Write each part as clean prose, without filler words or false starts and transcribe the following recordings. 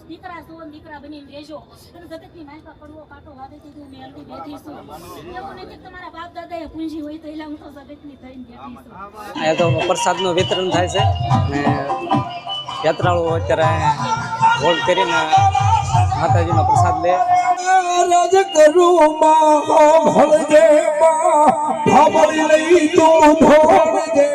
દીકરા છો દીકરા બનીને રહેજો અને જગતની માલકા કડવો કાંટો વાદે કીધું મેં હલ્દી બેઠી છું એવું નથી તમારા બાપ દાદાએ પૂંજી હોય તો એટલે હું તો જગતની થઈને બેઠી છું અહીંયા તો પ્રસાદનું વિતરણ થાય છે અને યાત્રાળુઓ અત્યારે હોલ્ડ કરીને માતાજીનો પ્રસાદ લે રાજ કરું માં ભળજે માં ભાવળી લઈ તું ભોળજે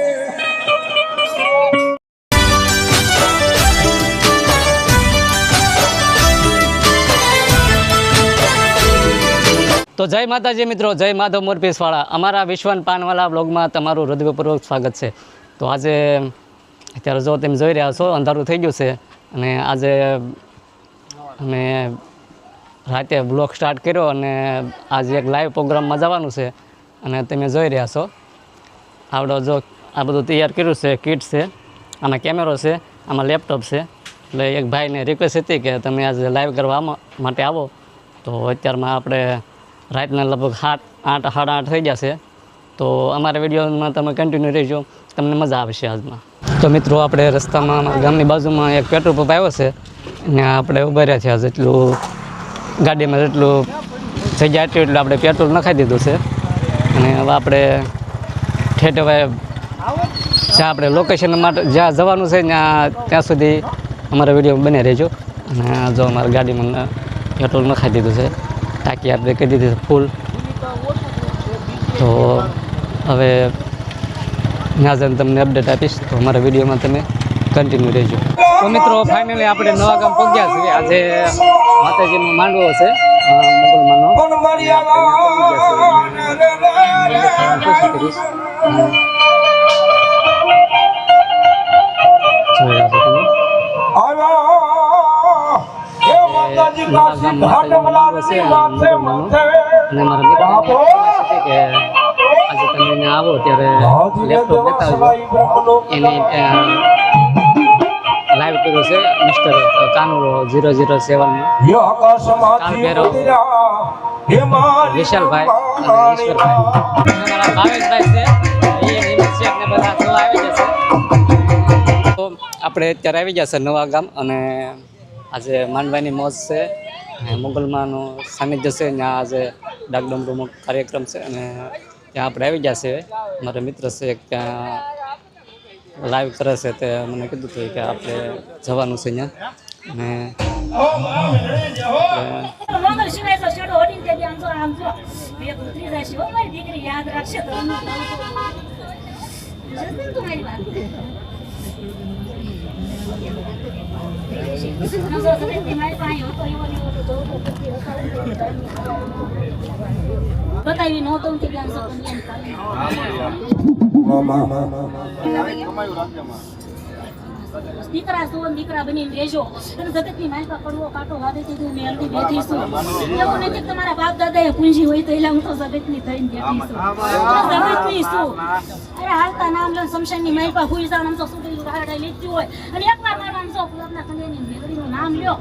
તો જય માતાજી મિત્રો, જય માધવ મોરપીસવાળા. અમારા વિશ્વન પાનવાલા બ્લોગમાં તમારું હૃદયપૂર્વક સ્વાગત છે. તો આજે અત્યારે જો તમે જોઈ રહ્યા છો અંધારું થઈ ગયું છે અને આજે અમે રાતે બ્લોગ સ્ટાર્ટ કર્યો અને આજે એક લાઈવ પ્રોગ્રામમાં જવાનું છે અને તમે જોઈ રહ્યા છો આવડો જો આ બધું તૈયાર કર્યું છે, કિટ છે, આમાં કેમેરો છે, આમાં લેપટોપ છે. એટલે એક ભાઈને રિક્વેસ્ટ હતી કે તમે આજે લાઈવ કરવા માટે આવો. તો અત્યારમાં આપણે રાતના લગભગ 8 સાડા 8 થઈ જશે. તો અમારા વિડીયોમાં તમે કન્ટિન્યુ રહેજો, તમને મજા આવશે આજમાં. તો મિત્રો આપણે રસ્તામાં ગામની બાજુમાં એક પેટ્રોલ પંપ આવ્યો છે અને આપણે ઊભા રહ્યા છીએ. જેટલું ગાડીમાં જેટલું જગ્યા હતી એટલે આપણે પેટ્રોલ નખાઈ દીધું છે અને હવે આપણે ઠેઠ હવે જ્યાં આપણે લોકેશન માટે જ્યાં જવાનું છે ત્યાં સુધી અમારા વિડીયો બને રહેજો. અને જો અમારા ગાડીમાં પેટ્રોલ નખાઈ દીધું છે, ટાંકી આપણે કરી દીધી ફૂલ. તો હવે ત્યાં જઈને તમને અપડેટ આપીશ, તો અમારા વિડીયોમાં તમે કન્ટિન્યુ રહેજો. તો મિત્રો ફાઇનલી આપણે નવા ગામ પહોંચ્યા છીએ. આજે માતાજીનો માંડવો છે મુગલમાનો. આજે તમે આવો ત્યારે લેપટોપ લેતા આવજો. એની લાઈવ કર્યું છે મિસ્ટર કાનુડો 007 વિશાલભાઈ અને ઈશ્વરભાઈ. અમારા ભાવેશભાઈ છે, એ બધા જોવા આવી જશે. તો આપણે અત્યારે આવી જશે નવા ગામ અને આજે માંડવાની મોજ છે, મુગલમાનું સાનિધ્ય છે. ત્યાં આજે ડાકડમરૂનો કાર્યક્રમ છે અને ત્યાં આપણે આવી જશે. મારા મિત્ર છે ત્યાં લાઈવ કરે છે, તે મને કીધું હતું કે આપણે જવાનું છે ત્યાં. બતાવી નહોતો કે દીકરા છો દીકરા બનીને રહેજો અને જગતની માલકા કડવો કાંટો વાદે કીધું મેં હલ્દી બેઠી છું એવું નથી તમારા બાપ દાદાએ પૂંજી હોય તો એટલે હું તો જગતની થઈને બેઠી છું જગતની છું. અરે હાલતા નામ લે શમશાનની માલકા હુઈ જાવ આમ તો સુધરી રાડા લીધી હોય અને એકવાર મારો આમ તો કુલરના કન્યાની મેઘડીનું નામ લ્યો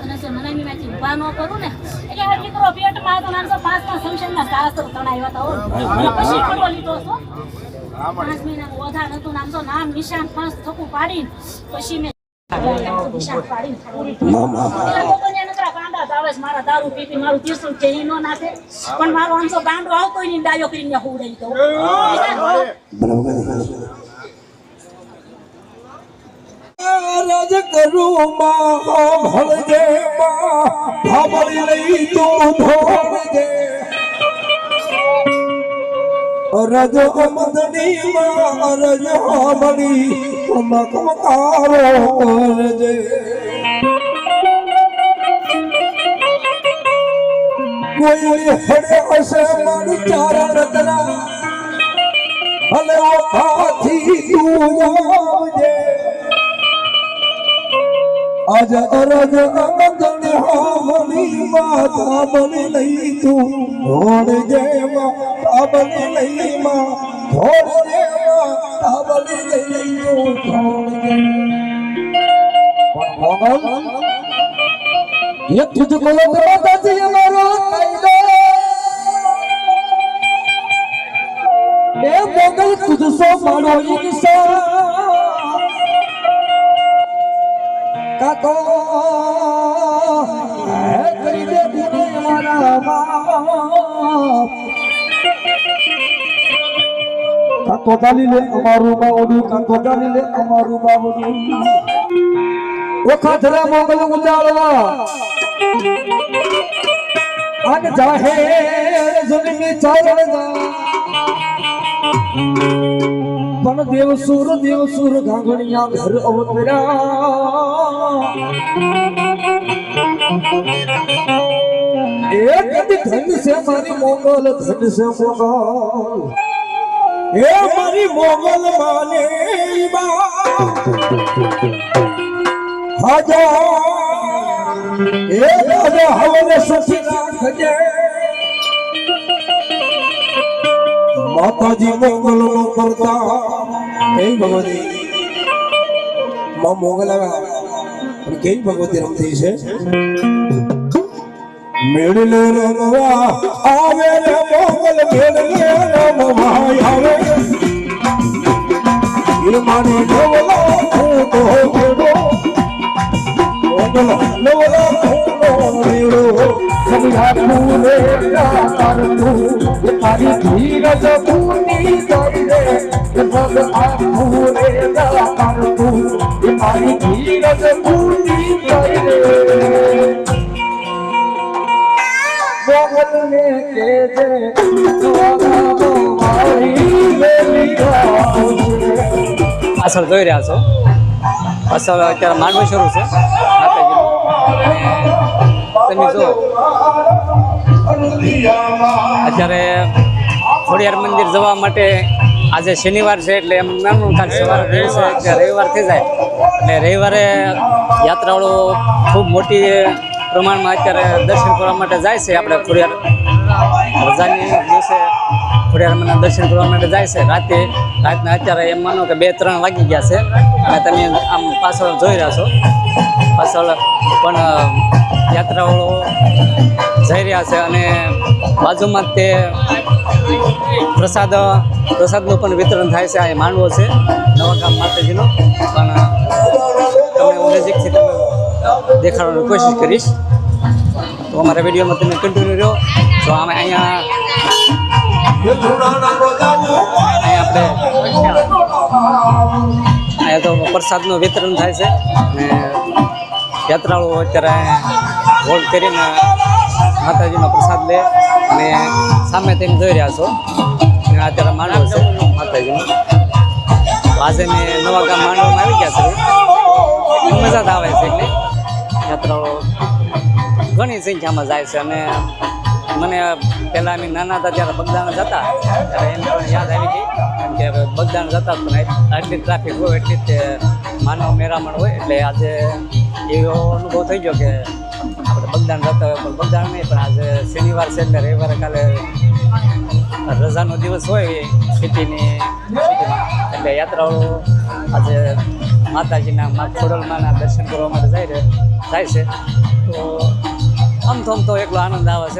અને જો મનામીમાંથી ઊભા ન કરું ને એટલે આ દીકરો પેટમાં હતો નામ તો 5 શમશાનના શાસ્ત્ર તણાવ્યા હતા હોય પછી કડવો લીધો છો. 5 મહિનાનું ઓધાર હતું નામ તો નામ નિશાન 5 થકું પાડીને પછી મેં નિશાન પાડીને મારા દારૂ પીપી મારું તીસરું છે ઈ નો નાખે પણ મારો આંસો ગાંડો આવતો નહીં ડાયો કરીને હુડાઈ દઉં. રાજ કરું માં ભળજે માં ભાવળી લઈ તું ભોળજે રજ અમદની માં રજ હમણી મકમકારો કરજે કોઈ હેડે હશે મારી ચારણ રતના ભલે ઓખાથી તું આવજે આજ અરજ અમદન હામલી માતા બની લઈ તું ભોળજે માતા બની લઈ માં ભોળજે માતા બની લઈ તું ભોળજે મોગલ ये तुझको माताजी हमारा कायदा ए मोगल तुझसो मारो इंसान काको કાંતો ચાલી લે અમારું બાવડું, કાંતો ચાલી લે અમારું બાવડું. વખાધરા મોગલ ઉજાળવા અને જાહેર જમીને ચારણના પણ દેવસુર ગાંગણિયા ઘર અવતર્યા. એક ધન છે મારી મોગલ, ધન છે મોગલ, એ મારી મોગલ માને હવને સુખી રાખજે. માતાજી મોગલ નો કરતા એ ભગવતી માં મોગલ આવ્યા પણ કેવી ભગવતી રમતી છે. મેળલે રમવા આવે રે મોગલ, મેળલે રમવા આવે મારી નવલા ફૂટો મેળો, નવલા ફૂટો મેળો. સમજા ફૂલે તારું તારી ધીરજ પૂરી કરી રે, ભગ આ ફૂલે તારું તારી ધીરજ પૂરી કરી રે. મોગલને કેજે પાછળ જોઈ રહ્યા છો, પાછળ અત્યારે માંડવી શરૂ છે માતાજીનું. તમે જો અત્યારે ખોડિયાર મંદિર જવા માટે આજે શનિવાર છે એટલે એમ નાનું કાલ સવારે દિવસે રવિવાર થઈ જાય એટલે રવિવારે યાત્રાળુઓ ખૂબ મોટી પ્રમાણમાં અત્યારે દર્શન કરવા માટે જાય છે. આપણે ખોડિયાર રજાની દિવસે ખોડિયાર મંદિરના દર્શન કરવા માટે જાય છે. રાતના અત્યારે એમ માનો કે 2-3 વાગી ગયા છે અને તમે આમ પાછળ જોઈ રહ્યા છો, પાછળ પણ યાત્રાળુઓ જઈ રહ્યા છે અને બાજુમાં જ તે પ્રસાદનું પણ વિતરણ થાય છે. આ માંડવો છે નવાગામ માતાજીનો, પણ તમને હું નજીકથી તમે દેખાડવાની કોશિશ કરીશ. તો અમારા વિડીયોમાં તમે કન્ટિન્યુ રહ્યો. તો અમે અહીંયા તો પ્રસાદનું વિતરણ થાય છે અને યાત્રાળુઓ અત્યારે હોલ્ડ કરીને માતાજીનો પ્રસાદ લે અને સામે તમે જોઈ રહ્યા છો અને અત્યારે માંડવો છે માતાજીનો. આજે મેં નવાગામ માંડવામાં આવી ગયા છે, મજા જ આવે છે. એટલે યાત્રાળુઓ ઘણી સંખ્યામાં જાય છે અને મને પહેલાં અમે નાના હતા ત્યારે બગદાણા જતા ત્યારે એમ પણ યાદ આવી ગઈ, કેમ કે બગદાણા જતા પણ આટલી ટ્રાફિક હોય એટલી જ માનવ મેરામણ હોય એટલે આજે એવો અનુભવ થઈ ગયો કે આપણે બગદાણા જતા હોય પણ બગદાણા નહીં, પણ આજે શનિવાર છે એટલે રવિવારે કાલે રજાનો દિવસ હોય સિટીમાં એટલે યાત્રાળુઓ આજે માતાજીના મા ખોડલમાના દર્શન કરવા માટે જાય છે. તો આમ તો એકલો આનંદ આવે છે.